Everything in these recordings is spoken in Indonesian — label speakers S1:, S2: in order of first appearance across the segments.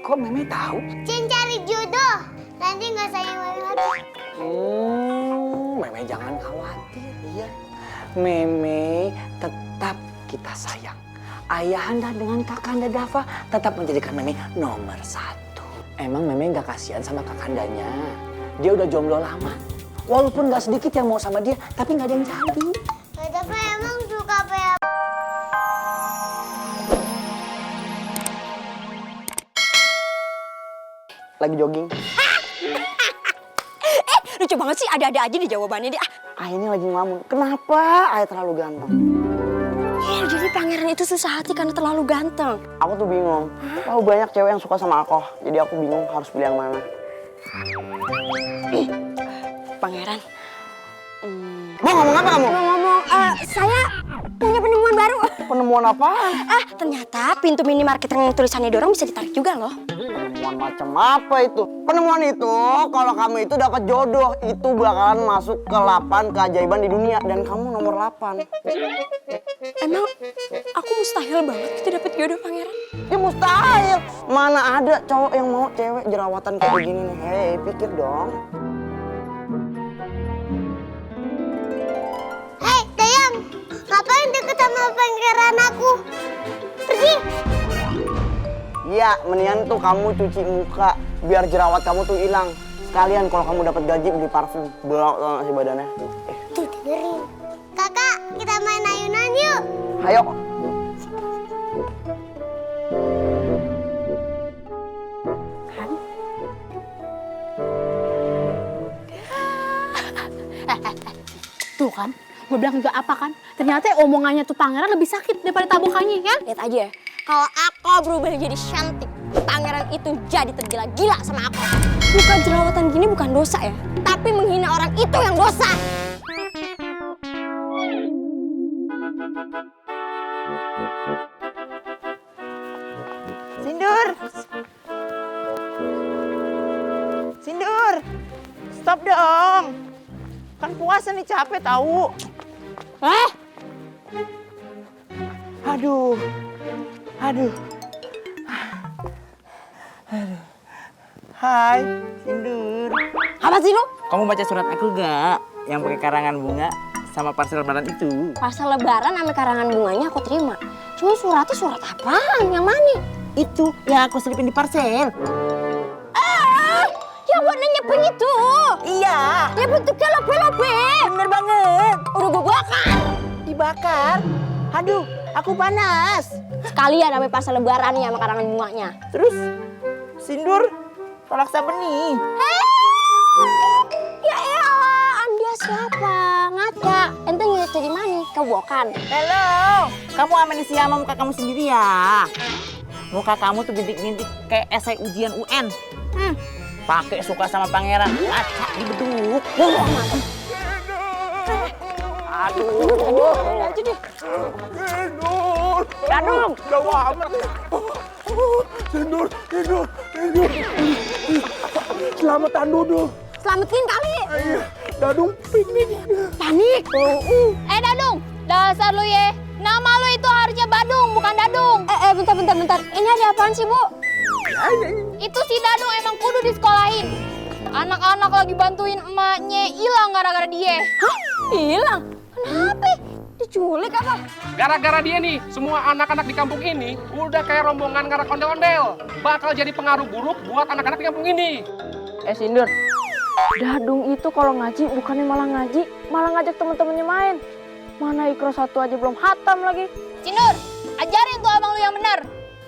S1: Kok Meme tahu?
S2: Cin cari jodoh. Nanti nggak sayang lagi.
S1: Meme jangan khawatir ya. Meme tetap kita sayang. Ayahanda dengan kakanda Dava tetap menjadikan Meme nomor 1. Emang Meme nggak kasihan sama kakandanya? Dia udah jomblo lama. Walaupun nggak sedikit yang mau sama dia, tapi nggak ada yang jadi.
S2: Tapi emang suka apa?
S1: Lagi jogging.
S3: Lucu banget sih, ada-ada aja di jawabannya dia.
S1: Ayah ini lagi ngelamun. Kenapa Ayah terlalu ganteng?
S3: Jadi pangeran itu susah hati karena terlalu ganteng.
S1: Aku tuh bingung. Tahu banyak cewek yang suka sama aku. Jadi aku bingung harus pilih yang mana.
S3: Pangeran.
S1: Mau ngomong apa kamu?
S3: Mau ngomong, saya punya penemuan baru.
S1: Penemuan apa?
S3: Ternyata pintu minimarket yang tulisannya dorong bisa ditarik juga loh.
S1: Penemuan macam apa itu? Penemuan itu kalau kamu itu dapat jodoh itu bakalan masuk ke 8 keajaiban di dunia dan kamu nomor 8.
S3: Emang aku mustahil banget gitu dapet jodoh pangeran.
S1: Ya mustahil. Mana ada cowok yang mau cewek jerawatan kayak gini nih. Hei, pikir dong.
S2: Hei, Dayang. Ngapain deket sama pangeran aku? Pergi.
S1: Iya, mendingan tuh kamu cuci muka biar jerawat kamu tuh hilang. Sekalian kalau kamu dapat gaji beli parfum. Belok tau gak sih badannya?
S2: Tuh, dengerin. Kakak, kita main ayunan yuk.
S1: Ayo.
S4: Tuh kan, gue bilang juga apa kan? Ternyata omongannya tuh pangeran lebih sakit daripada tabukannya ya.
S3: Lihat aja ya, kalau aku berubah jadi cantik, pangeran itu jadi tergila-gila sama aku. Muka jerawatan gini bukan dosa ya, tapi menghina orang itu yang dosa.
S5: Sindur! Sindur! Stop dong! Kan puasa nih capek tahu. Aduh. Aduh. Aduh. Hai, Sindur.
S3: Apa sih lu?
S5: Kamu baca surat aku gak? Yang pakai karangan bunga sama parcel lebaran itu.
S3: Parcel lebaran sama karangan bunganya aku terima. Cuma suratnya surat apaan? Yang mana?
S5: Itu yang aku selipin di parcel.
S3: Yang warnanya pink itu.
S5: Iya.
S3: Ya bentuknya lope-lope.
S5: Bener banget.
S3: Udah gue bakar.
S5: Dibakar. Aduh, aku panas.
S3: Sekalian sampai parcel lebarannya sama karangan bunganya.
S5: Terus, Sindur tolak sabeni.
S3: Ya elah, Anda siapa? Ngaca. Ente ngeliat dari mana? Kebokan.
S5: Halo, kamu amnesia sama muka kamu sendiri ya? Muka kamu tuh bintik-bintik kayak esai ujian UN. Pakai suka sama pangeran, ngaca di beduk. Aduh.
S3: Aja deh.
S5: Dadung.
S1: Jauh amat nih. Sindur. Selamatan Dudung.
S3: Selamatin kali.
S1: Dadung piknik.
S3: Panik.
S4: Dadung, dasar lu ya. Nama lu itu harusnya Badung, bukan Dadung.
S3: Bentar. Ini ada apaan sih, Bu?
S4: Itu si Dadung emang kudu disekolahin. Anak-anak lagi bantuin emaknya hilang gara-gara dia.
S3: Hah? Hilang? Kenapa? Diculik apa?
S6: Gara-gara dia nih, semua anak-anak di kampung ini udah kayak rombongan ngarak ondel-ondel. Bakal jadi pengaruh buruk buat anak-anak di kampung ini.
S7: Sindur, Dadung itu kalau ngaji bukannya malah ngaji, malah ngajak temen-temennya main. Mana Iqra 1 aja belum hatam lagi.
S4: Cindur, ajarin tuh abang lu yang benar.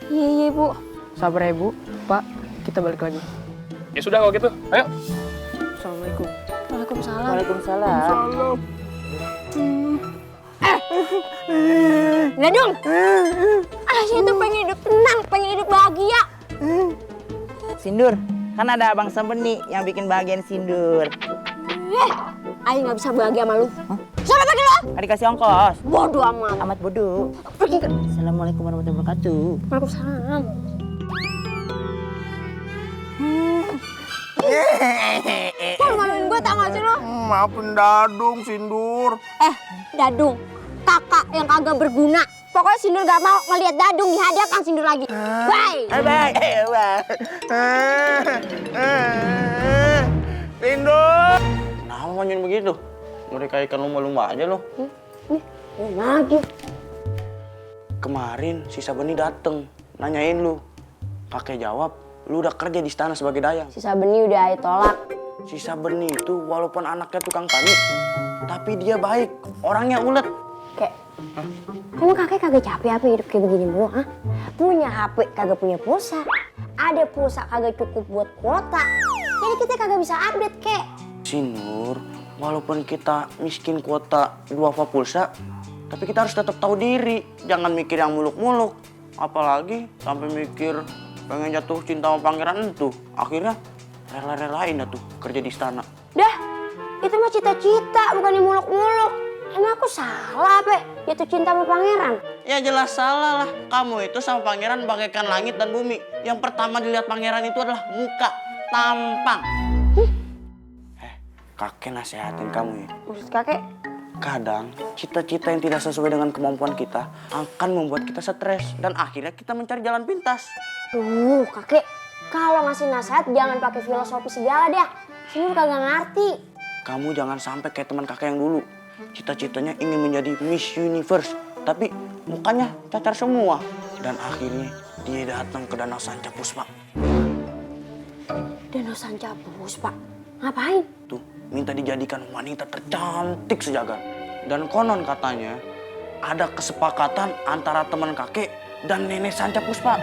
S7: Iya, Bu. Sabar ya, Bu. Pak, kita balik lagi.
S6: Ya sudah kalau gitu, ayo.
S7: Assalamualaikum.
S3: Waalaikumsalam.
S5: Waalaikumsalam.
S3: Dadung. Saya tuh pengen hidup tenang, pengen hidup bahagia.
S5: Sindur, kan ada abang Sabeni yang bikin bahagian Sindur.
S3: Ayo nggak bisa bahagia sama lu. Sana pergi lu.
S5: Kan dikasih ongkos.
S3: Bodoh amat.
S5: Amat bodoh.
S3: Pergi ke.
S5: Assalamualaikum warahmatullahi wabarakatuh.
S3: Waalaikumsalam. Malu-maluin gue tau gak sih lo?
S1: Maafin Dadung, Sindur.
S3: Dadung, kakak yang kagak berguna. Pokoknya Sindur gak mau ngelihat Dadung dihadapkan Sindur lagi. Bye.
S5: Bye. Sindur. Kenapa manjuin begitu? Mereka ikan lumba-lumba aja loh.
S3: Lagi.
S5: Kemarin si Sabeni dateng, nanyain lu. Kakek jawab, lu udah kerja di istana sebagai dayang.
S3: Si Sabeni udah Ayah tolak.
S5: Si Sabeni itu walaupun anaknya tukang tani, tapi dia baik, orangnya ulet.
S3: Kayak, emang kakek kagak capek apa hidup kayak begini mulu, ha? Punya HP kagak punya pulsa, ada pulsa kagak cukup buat kuota. Jadi kita kagak bisa update, kek.
S5: Sinur, walaupun kita miskin kuota duafa pulsa, tapi kita harus tetap tahu diri. Jangan mikir yang muluk-muluk. Apalagi sampai mikir pengen jatuh cinta sama pangeran itu. Akhirnya rela-relain dah tuh kerja di istana.
S3: Dah, itu mah cita-cita, bukan yang muluk-muluk. Emang aku salah apa jatuh cinta sama pangeran?
S5: Ya jelas salah lah. Kamu itu sama pangeran bagaikan langit dan bumi. Yang pertama dilihat pangeran itu adalah muka, tampang. Kakek nasehatin kamu ya.
S3: Maksud kakek?
S5: Kadang cita-cita yang tidak sesuai dengan kemampuan kita akan membuat kita stres dan akhirnya kita mencari jalan pintas.
S3: Kakek, kalau ngasih nasihat jangan pakai filosofi segala deh. Sindur kagak ngerti.
S5: Kamu jangan sampai kayak teman kakek yang dulu. Cita-citanya ingin menjadi Miss Universe, tapi mukanya cacar semua. Dan akhirnya dia datang ke Danau Sanca Puspa.
S3: Danau Sanca Puspa? Ngapain?
S5: Tuh, minta dijadikan wanita tercantik sejagat. Dan konon katanya ada kesepakatan antara teman kakek dan nenek Sanca Puspa.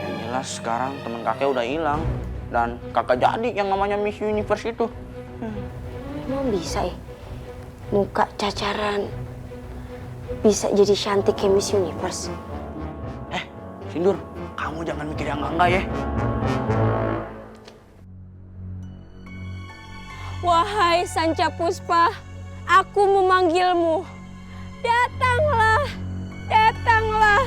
S5: Yang jelas sekarang teman kakek udah hilang dan kakak jadi yang namanya Miss Universe itu.
S3: Emang bisa ya? Muka cacaran bisa jadi cantik kayak Miss Universe.
S5: Sindur, kamu jangan mikir yang enggak ya.
S3: Wahai Sanca Puspa, aku memanggilmu. Datanglah, datanglah.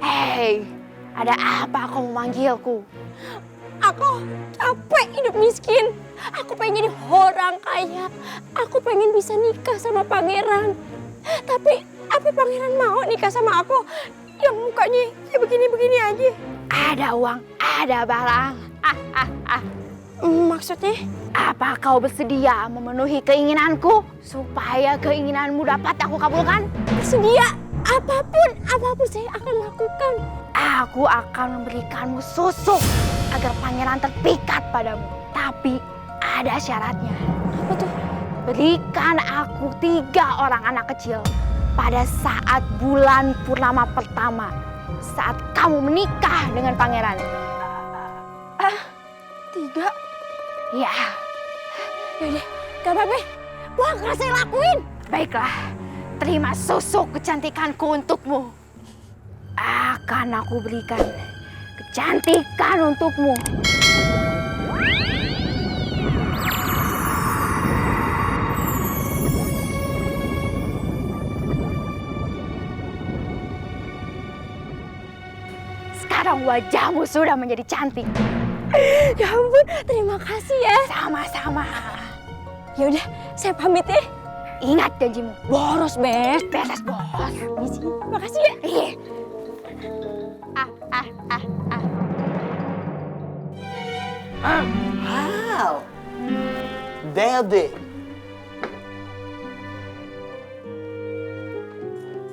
S4: Hei, ada apa kau memanggilku?
S3: Aku capek hidup miskin. Aku pengen jadi orang kaya. Aku pengen bisa nikah sama pangeran. Tapi apa pangeran mau nikah sama aku yang mukanya kayak begini-begini aja?
S4: Ada uang, ada barang.
S3: Maksudnya?
S4: Apa kau bersedia memenuhi keinginanku supaya keinginanmu dapat aku kabulkan?
S3: Sedia apapun saya akan lakukan.
S4: Aku akan memberikanmu susu agar pangeran terpikat padamu. Tapi ada syaratnya.
S3: Apa tuh?
S4: Berikan aku 3 orang anak kecil pada saat bulan purnama pertama. Saat kamu menikah dengan pangeran.
S3: 3?
S4: Ya.
S3: Yaudah, gak apa-apa. Wah, gak saya lakuin.
S4: Baiklah, terima susu kecantikanku untukmu. Akan aku berikan kecantikan untukmu. Sekarang wajahmu sudah menjadi cantik.
S3: Ya ampun, terima kasih ya.
S4: Sama-sama.
S3: Ya udah, saya pamit ya.
S4: Ingat janjimu.
S3: Boros, Beb.
S4: Beres, bos.
S3: Misi, makasih ya.
S4: Iya.
S1: Wow, Dede.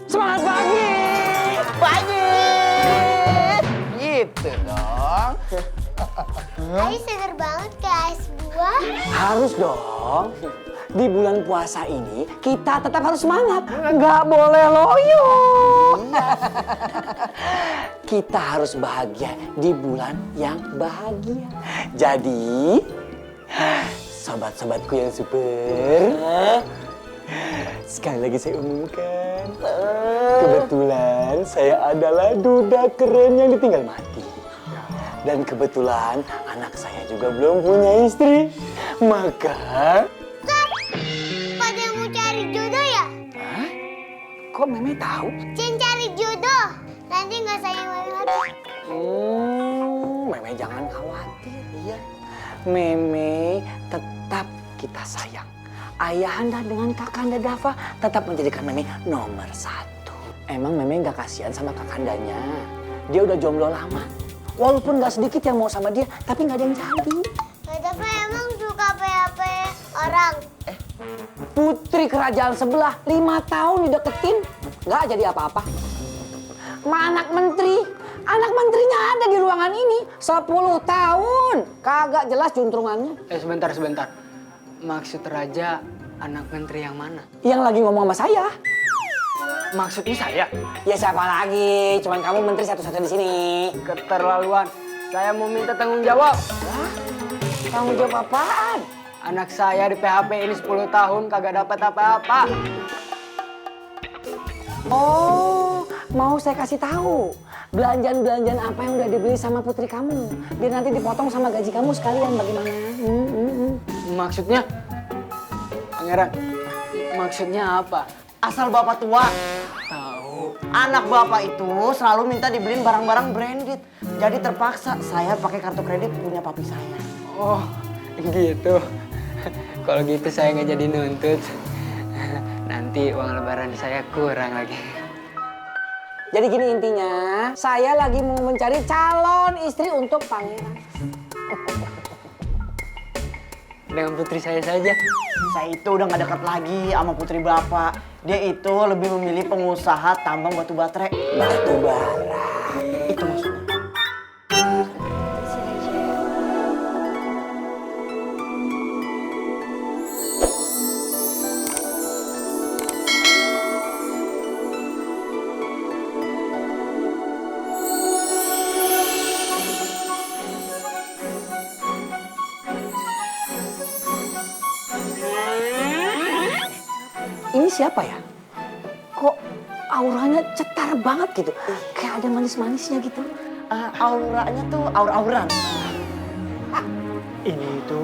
S1: Semangat pagi, pagi. Gitu dong.
S2: Ayo seger banget kayak es buah.
S1: Harus dong. Di bulan puasa ini kita tetap harus semangat. Nggak boleh loyo. Kita harus bahagia di bulan yang bahagia. Jadi, sobat-sobatku yang super, sekali lagi saya umumkan. Kebetulan saya adalah duda keren yang ditinggal mati. Dan kebetulan anak saya juga belum punya istri. Maka...
S2: Pada mau cari jodoh ya?
S1: Hah? Kok Meme tahu?
S2: Cin cari jodoh. Nanti nggak sayang lagi.
S1: Meme jangan khawatir ya. Meme tetap kita sayang. Ayahanda dengan kakanda Dava tetap menjadikan Meme nomor 1. Emang Meme nggak kasihan sama kakandanya? Dia udah jomblo lama. Walaupun nggak sedikit yang mau sama dia, tapi nggak ada yang jadi.
S2: Tapi emang suka PHP orang.
S1: Putri kerajaan sebelah 5 tahun dideketin, nggak jadi apa-apa. Ma anak menterinya ada di ruangan ini 10 tahun, kagak jelas juntrungannya.
S8: Sebentar. Maksud Raja anak menteri yang mana?
S1: Yang lagi ngomong sama saya.
S8: Maksudnya saya?
S1: Ya siapa lagi? Cuman kamu menteri satu-satunya di sini.
S8: Keterlaluan. Saya mau minta tanggung jawab.
S1: Hah? Tanggung jawab apaan?
S8: Anak saya di PHP ini 10 tahun kagak dapat apa-apa.
S1: Oh, mau saya kasih tahu. Belanjaan apa yang udah dibeli sama putri kamu. Biar nanti dipotong sama gaji kamu sekalian bagaimana?
S8: Maksudnya? Pangeran, maksudnya apa?
S5: Asal bapak tua.
S8: Tahu.
S5: Anak bapak itu selalu minta dibeliin barang-barang branded. Jadi terpaksa saya pakai kartu kredit punya papi saya.
S8: Oh, gitu. Kalau gitu saya nggak jadi nuntut. Nanti uang lebaran saya kurang lagi.
S1: Jadi gini intinya, saya lagi mau mencari calon istri untuk pangeran.
S8: Dengan putri saya saja.
S5: Saya itu udah nggak dekat lagi sama putri bapak. Dia itu lebih memilih pengusaha tambang batu baterai.
S1: Batu bara.
S5: Itu maksudnya.
S1: Ini siapa ya? Kok auranya cetar banget gitu? Kayak ada manis-manisnya gitu.
S5: Auranya tuh aur-auran.
S9: Ini itu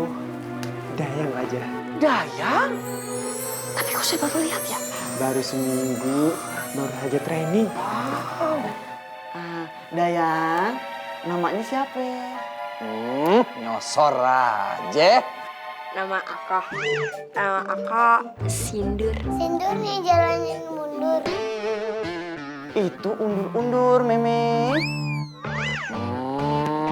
S9: Dayang Raja.
S1: Dayang? Tapi kok saya baru lihat ya?
S9: Baru seminggu, baru aja training.
S5: Dayang, namanya siapa?
S1: Nyosor aja.
S3: Nama Aka Sindur.
S2: Sindur nih jalannya mundur.
S5: Itu undur-undur, Meme.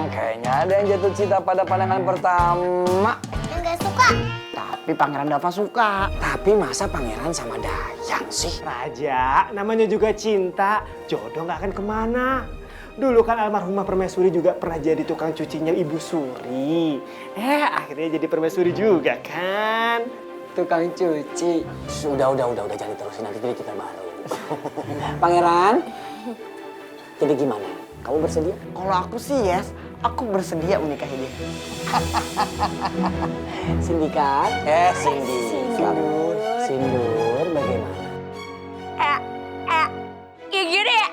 S1: Kayaknya ada yang jatuh cinta pada pandangan pertama.
S2: Enggak suka.
S5: Tapi Pangeran Dava suka.
S1: Tapi masa pangeran sama Dayang sih?
S9: Raja, namanya juga cinta, jodoh nggak akan kemana. Dulu kan almarhumah Permaisuri juga pernah jadi tukang cucinya Ibu Suri. Akhirnya jadi permaisuri juga kan.
S8: Tukang cuci.
S1: Udah, jangan diterusin, nanti jadi kita baru. Pangeran, jadi gimana? Kamu bersedia?
S5: Kalau aku sih yes, aku bersedia menikahi dia.
S1: Sindikat? Sindur, bagaimana?
S3: Ya gini ya,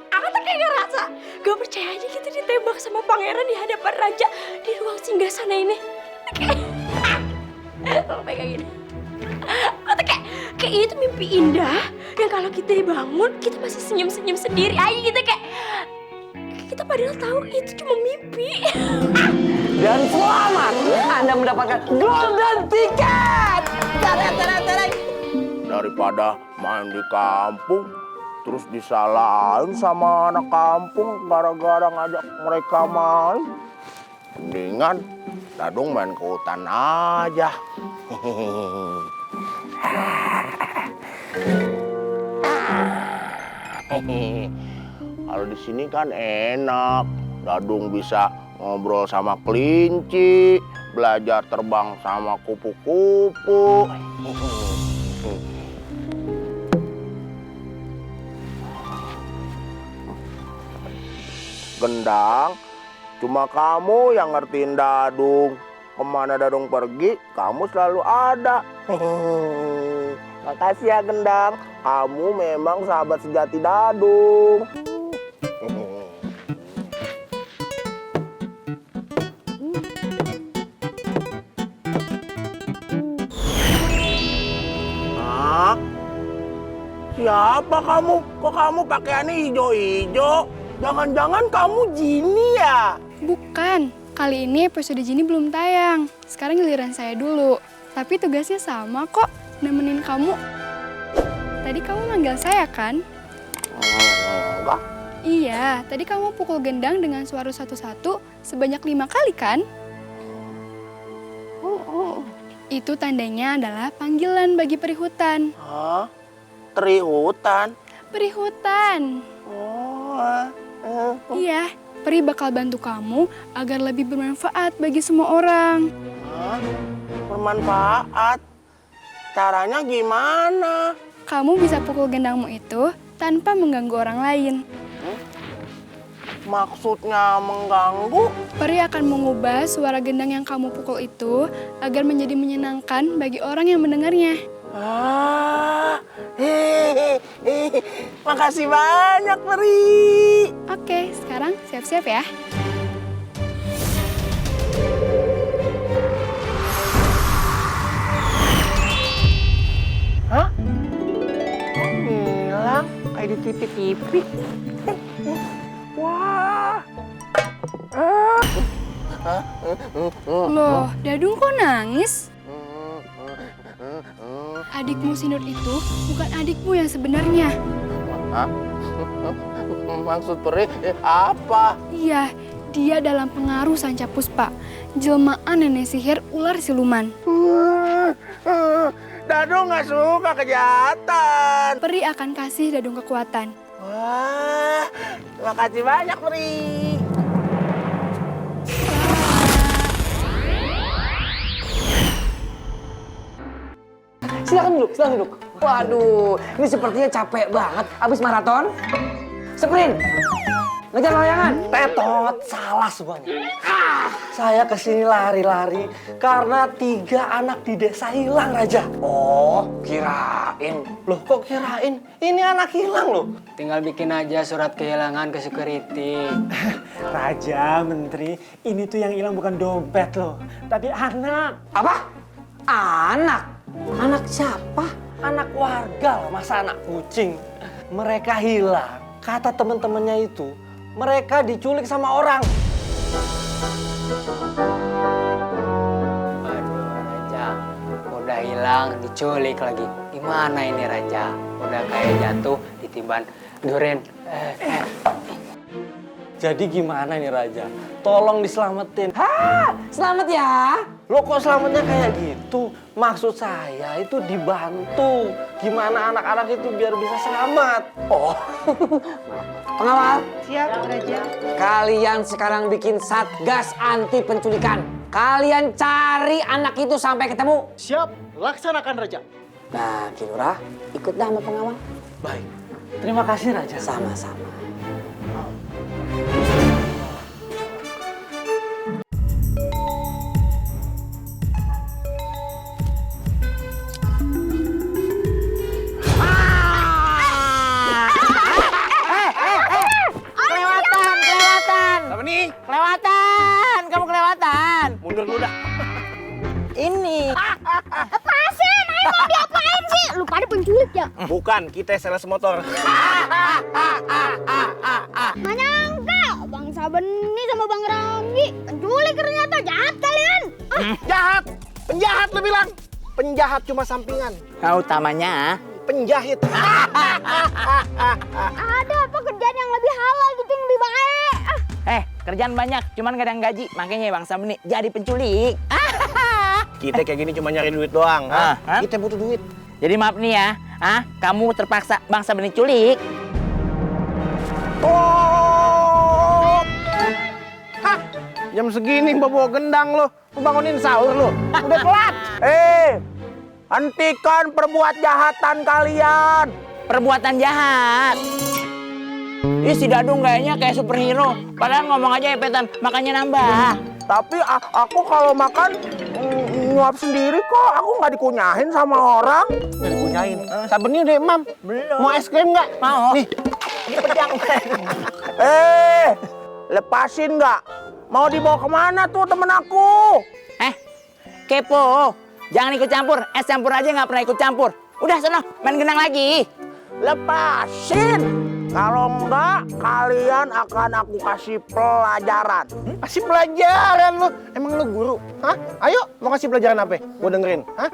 S3: aku tuh kayak ngerasa gak percaya aja gitu ditembak sama pangeran di hadapan raja di ruang singgasana ini. Kalau pegang gini, aku tuh kayak itu mimpi indah yang kalau kita bangun kita masih senyum-senyum sendiri aja gitu kayak kita padahal tahu itu cuma mimpi.
S1: Dan selamat, Anda mendapatkan golden ticket.
S10: Daripada main di kampung terus disalahin sama anak kampung gara-gara ngajak mereka main, mendingan Dadung main ke hutan aja. Kalau di sini kan enak, Dadung bisa ngobrol sama kelinci, belajar terbang sama kupu-kupu. Gendang, cuma kamu yang ngertiin Dadung. Kemana Dadung pergi, kamu selalu ada. Makasih ya Gendang, kamu memang sahabat sejati Dadung. siapa kamu? Kok kamu pakaiannya hijau-hijau? Jangan-jangan kamu Jini ya?
S11: Bukan, kali ini episode Jini belum tayang. Sekarang giliran saya dulu. Tapi tugasnya sama kok, nemenin kamu. Tadi kamu manggil saya kan?
S10: Enggak.
S11: Iya, tadi kamu pukul gendang dengan suara 1-1 sebanyak 5 kali kan? Itu tandanya adalah panggilan bagi peri hutan.
S10: Hah? Teri hutan?
S11: Peri hutan. Iya, peri bakal bantu kamu agar lebih bermanfaat bagi semua orang.
S10: Hah? Bermanfaat? Caranya gimana?
S11: Kamu bisa pukul gendangmu itu tanpa mengganggu orang lain.
S10: Maksudnya mengganggu?
S11: Peri akan mengubah suara gendang yang kamu pukul itu agar menjadi menyenangkan bagi orang yang mendengarnya.
S10: Makasih banyak, Peri.
S11: Oke, sekarang siap-siap ya.
S10: Hah? Hilang kayak di TV-TV. Wah.
S11: Loh, Dadung kok nangis? Adikmu Sinur itu bukan adikmu yang sebenarnya.
S10: Hah? Maksud Peri apa?
S11: Iya, dia dalam pengaruh Sanca Puspa, jelmaan nenek sihir ular siluman.
S10: Dadung nggak suka kejahatan.
S11: Peri akan kasih Dadung kekuatan.
S10: Wah, makasih banyak, Peri.
S1: Silakan duduk. Waduh, ini sepertinya capek banget abis maraton. Sprint, ngejar layangan. Tetot, salah semuanya. Saya kesini lari-lari karena 3 anak di desa hilang, Raja. Oh, kirain. Loh, kok kirain? Ini anak hilang loh.
S8: Tinggal bikin aja surat kehilangan ke security.
S9: Raja, Menteri, ini tuh yang hilang bukan dompet loh, tapi anak.
S1: Apa? Anak? Anak siapa? Anak warga lah, masa anak kucing. Mereka hilang. Kata teman-temannya itu, mereka diculik sama orang.
S8: Aduh, Raja. Udah hilang, diculik lagi. Gimana ini, Raja? Udah kayak jatuh ditiban duren.
S1: Jadi gimana nih, Raja? Tolong diselamatin. Selamat ya. Lo kok selamatnya kayak gitu? Maksud saya itu dibantu. Gimana anak-anak itu biar bisa selamat? Oh, pengawal.
S2: Siap, Raja.
S1: Kalian sekarang bikin satgas anti penculikan. Kalian cari anak itu sampai ketemu.
S9: Siap, laksanakan Raja.
S1: Nah, Kilurah, ikut dah sama pengawal.
S9: Baik, terima kasih Raja.
S1: Sama-sama.
S5: Kelewatan, kamu kelewatan.
S10: Mundur dulu dah.
S5: Ini.
S2: Lepasin, ayo mau diapain sih? Lu pada penculik ya?
S10: Bukan, kita sales motor.
S2: Mana enggak? Bang Sabeni sama Bang Ramji penculik ternyata, jahat kalian.
S10: Jahat, penjahat lu bilang. Penjahat cuma sampingan.
S5: Kau utamanya.
S10: Penjahit.
S2: Ada apa kerjaan yang lebih halal gitu, yang lebih baik?
S5: Kerjaan banyak, cuman gak ada yang gaji. Makanya Bang Sabeni jadi penculik.
S10: Kita kayak gini cuma nyari duit doang. Kita butuh duit.
S5: Jadi maaf nih ya, kamu terpaksa Bang Sabeni culik.
S10: Oh! Hah? Jam segini bawa gendang lo. Bangunin sahur lo. Udah telat. Hentikan perbuat jahatan kalian.
S5: Perbuatan jahat. Ih, si Dadung kayaknya kayak superhero. Padahal ngomong aja epetan, makanya nambah.
S10: Tapi aku kalau makan nyuap sendiri kok. Aku nggak dikunyahin sama orang. Nggak dikunyahin. Sabeni udah, Mam. Belum. Mau es krim nggak?
S5: Mau.
S10: Nih.
S5: Ini pedang.
S10: Lepasin nggak? Mau dibawa kemana tuh temen aku?
S5: Kepo. Jangan ikut campur. Es campur aja nggak pernah ikut campur. Udah, sono. Main gendang lagi.
S10: lepasin. Kalau enggak, kalian akan aku kasih pelajaran.
S9: Kasih pelajaran lu. Emang lu guru? Hah? Ayo, mau kasih pelajaran apa? Gua dengerin. Hah?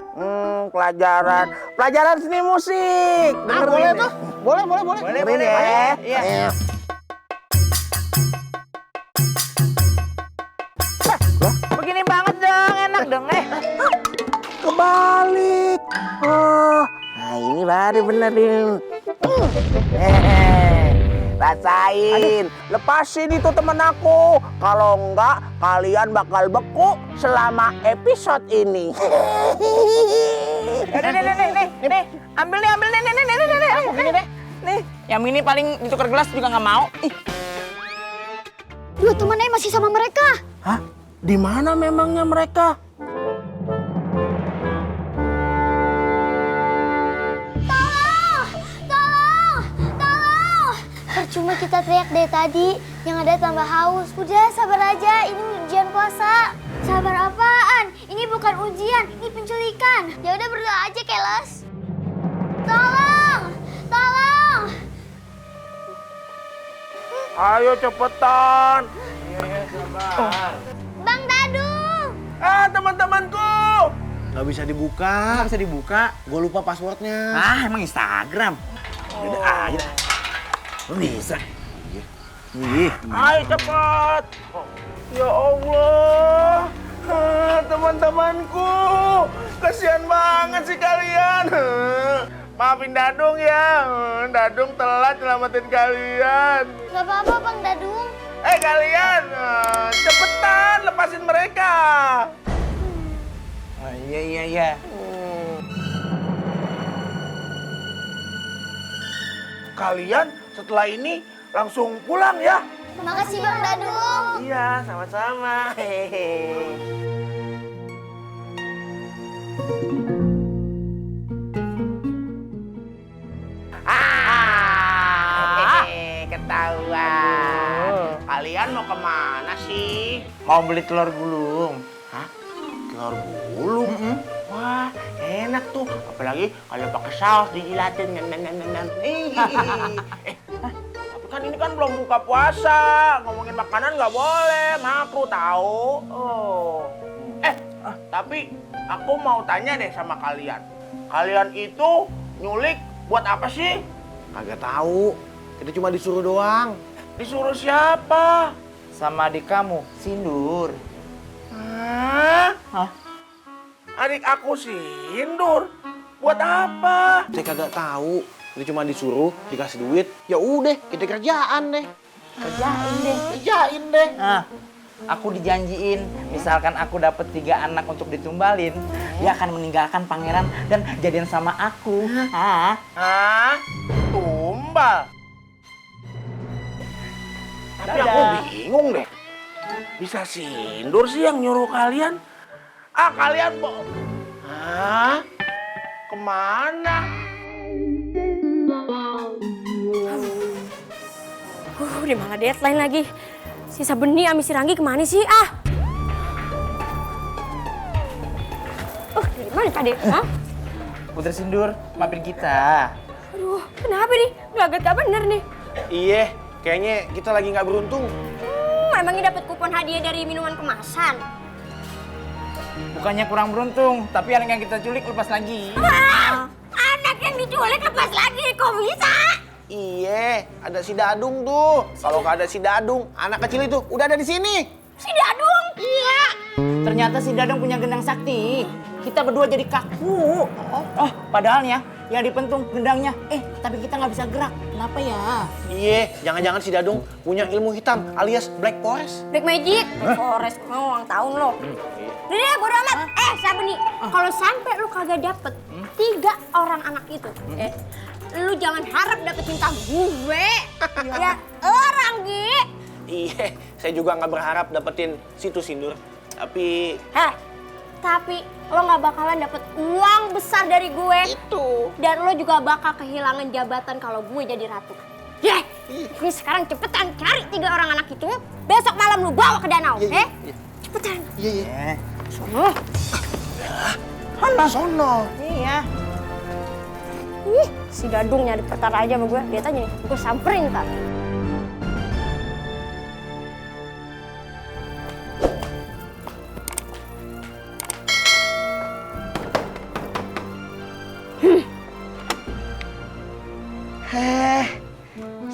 S10: Pelajaran seni musik.
S9: Nah, boleh tuh. Boleh.
S10: Dengerin ya.
S9: Iya.
S5: Begini banget dong, enak dong
S10: Kebalik. Oh, nah ini baru benerin. Rasain. Lepasin itu temen aku. Kalau enggak, kalian bakal beku selama episode ini.
S5: Nih, ambil nih, nih. Nih, yang ini paling ditukar gelas juga nggak mau.
S2: Dua temannya masih sama mereka.
S10: Hah? Di mana memangnya mereka?
S2: Percuma kita teriak dari tadi, yang ada tambah haus. Udah sabar aja, ini ujian puasa. Sabar apaan? Ini bukan ujian, ini penculikan. Ya udah berdoa aja, Keles. Tolong!
S10: Ayo cepetan.
S2: Bang Dadung!
S10: Teman-temanku.
S9: Nggak bisa dibuka. Gua lupa passwordnya.
S5: Emang Instagram.
S9: Udah aja. Lu bisa.
S10: Ayo cepat. Ya Allah. Teman-temanku. Kasihan banget sih kalian. Maafin Dadung ya. Dadung telat nyelamatin kalian.
S2: Gak apa-apa, Bang Dadung.
S10: Kalian. Cepetan lepasin mereka.
S5: Iya.
S10: Kalian setelah ini langsung pulang ya.
S2: Makasih, Bang Dadung.
S10: Iya, sama-sama. Ketahuan. Kalian mau kemana sih?
S5: Mau beli telur gulung.
S10: Hah? Telur gulung? Wah, enak tuh. Apalagi kalau pakai saus dijilatin. Tapi kan ini kan belum buka puasa. Ngomongin makanan nggak boleh. Makruh tahu. Tapi aku mau tanya deh sama kalian. Kalian itu nyulik buat apa sih?
S9: Kagak tahu. Kita cuma disuruh doang.
S10: Disuruh siapa?
S5: Sama adik kamu, Sindur.
S10: Hah? Adik aku Sindur? Buat apa?
S9: Saya kagak tahu. Kita cuma disuruh, dikasih duit. Ya udah, kita kerjaan deh.
S5: Kerjain deh. Aku dijanjiin, misalkan aku dapat 3 anak untuk ditumbalin, dia akan meninggalkan pangeran dan jadian sama aku.
S10: Hah? Tumbal? Tapi aku bingung deh. Bisa Sindur sih yang nyuruh kalian? Kalian kemana?
S3: Udah malah deadline lagi. Si Sabeni sama si Ranggi kemana sih? Dari mana tadi?
S5: Putri Sindur, maafin kita.
S3: Aduh, kenapa nih? Gak bener nih.
S9: Iya, kayaknya kita lagi nggak beruntung.
S3: Emangnya dapat kupon hadiah dari minuman kemasan?
S5: Bukannya kurang beruntung, tapi anak yang kita culik lepas lagi.
S3: Anak yang diculik lepas lagi, kok bisa?
S9: Iya, ada si Dadung tuh. Kalau nggak ada si Dadung, anak kecil itu udah ada di sini.
S3: Si Dadung?
S5: Iya. Ternyata si Dadung punya gendang sakti. Kita berdua jadi kaku. Padahal ya, yang dipentung gendangnya. Tapi kita nggak bisa gerak. Kenapa ya?
S9: Iya, jangan-jangan si Dadung punya ilmu hitam alias Black Forest.
S3: Black Magic? Black Forest, mau ulang tahun lo. Udah deh, bodo amat. Sabeni, kalau sampai lu kagak dapet 3 orang anak itu, lu jangan harap dapet cinta gue. Ya, orang, Gi.
S9: Iya, saya juga nggak berharap dapetin situ Sindur. Tapi
S3: lo nggak bakalan dapet uang besar dari gue.
S9: itu.
S3: Dan lo juga bakal kehilangan jabatan kalau gue jadi ratu. Ini sekarang cepetan cari 3 orang anak itu. Besok malam lu bawa ke danau, Cepetan.
S9: Iya.
S3: Sono.
S9: Mana sono?
S5: Iya.
S3: Si Dadung nyari perkara aja sama gue. Lihat aja nih, gue samperin ntar.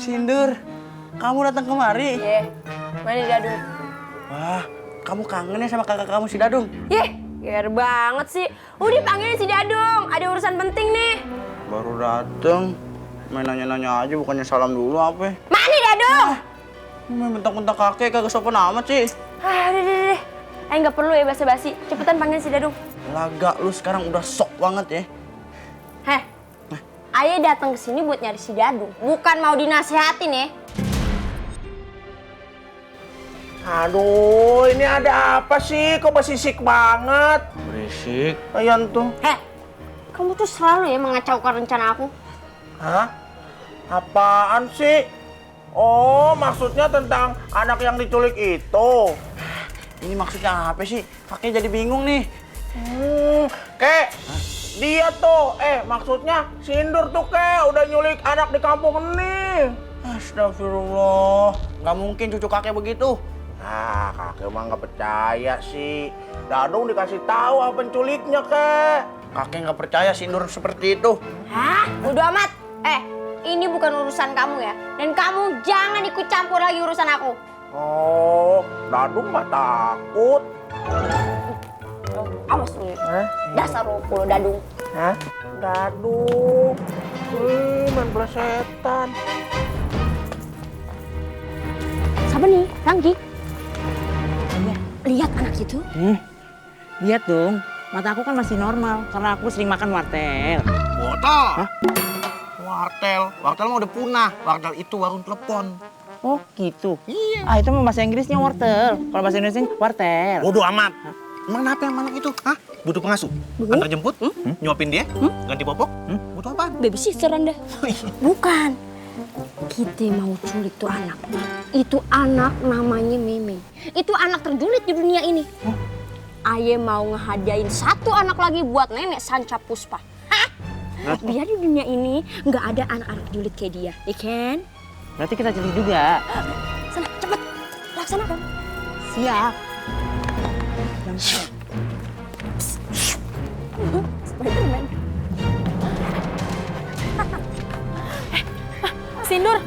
S5: Sindur, kamu datang kemari?
S3: Iya, mana Dadung?
S5: Wah, kamu kangen ya sama kakak kamu si Dadung?
S3: Ger banget sih. Udah panggilin si Dadung, ada urusan penting nih.
S5: Baru dateng, main nanya-nanya aja bukannya salam dulu apa?
S3: Mana Dadung?
S5: Main bentak-bentak kakek kagak sopan amat sih.
S3: Udah. Nggak perlu ya basa-basi. Cepetan panggilin si Dadung.
S5: Laga lu sekarang udah sok banget ya.
S3: Ayah datang ke sini buat nyari si Dadung, bukan mau dinasehatin ya.
S10: Aduh, ini ada apa sih? Kok berisik banget?
S5: Berisik.
S10: Ayan tuh.
S3: Kamu tuh selalu ya mengacaukan rencana aku.
S10: Hah? Apaan sih? Oh, maksudnya tentang anak yang diculik itu.
S5: Ini maksudnya apa sih? Kakek jadi bingung nih.
S10: Kek, dia tuh, maksudnya Sindur tuh kek udah nyulik anak di kampung ini.
S5: Astagfirullah, nggak mungkin cucu kakek begitu.
S10: Kakek emang nggak percaya sih. Dadung dikasih tahu apa penculiknya kek.
S5: Kakek nggak percaya Sindur seperti itu.
S3: Udah amat. Ini bukan urusan kamu ya. Dan kamu jangan ikut campur lagi urusan aku.
S10: Oh, Dadung nggak takut.
S3: Awas lu. Dasar lu Dadung.
S10: Dadung. Main bola setan.
S3: Siapa nih? Ranggi. Lihat anak itu.
S1: Lihat dong, mata aku kan masih normal karena aku sering makan wartel.
S10: Botol. Wartel. Wartel mah udah punah. Wartel itu warung telepon.
S1: Oh gitu? Iya. Itu mah bahasa Inggrisnya wortel. Kalau bahasa Indonesia wartel.
S10: Bodoh amat. Emang kenapa yang mana itu? Butuh pengasuh? Antar jemput? Nyuapin dia? Ganti popok? Butuh apaan?
S3: Babysitter Anda. Bukan. Kita mau culik tuh anak. Itu anak namanya Meme. Itu anak terjulit di dunia ini. Aye mau ngehadiahin satu anak lagi buat nenek Sanca Puspa. Biar di dunia ini nggak ada anak-anak julid kayak dia, ya kan?
S1: Berarti kita culik juga.
S3: Sana, cepet. Laksanakan.
S1: Siap.
S3: Spiderman.
S7: Sindur.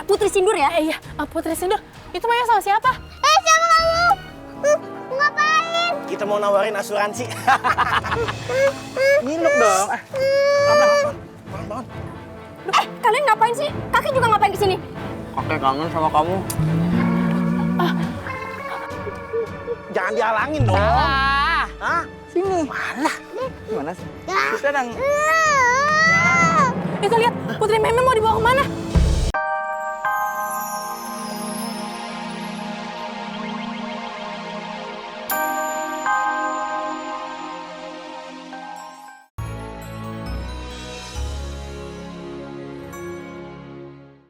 S3: Putri Sindur ya?
S7: Iya, Putri Sindur. Itu Maya sama siapa?
S2: Sama kamu. Ngapain?
S10: Kita mau nawarin asuransi.
S5: Nginuk dong.
S10: Pelan-pelan.
S3: Kalian ngapain sih? Kakek juga ngapain kesini?
S5: Kakek kangen sama kamu.
S10: Jangan dihalangin dong.
S5: Hah? Sini. Malah. Gimana sih? Kita sedang.
S7: Itu lihat, Putri Meme mau dibawa kemana?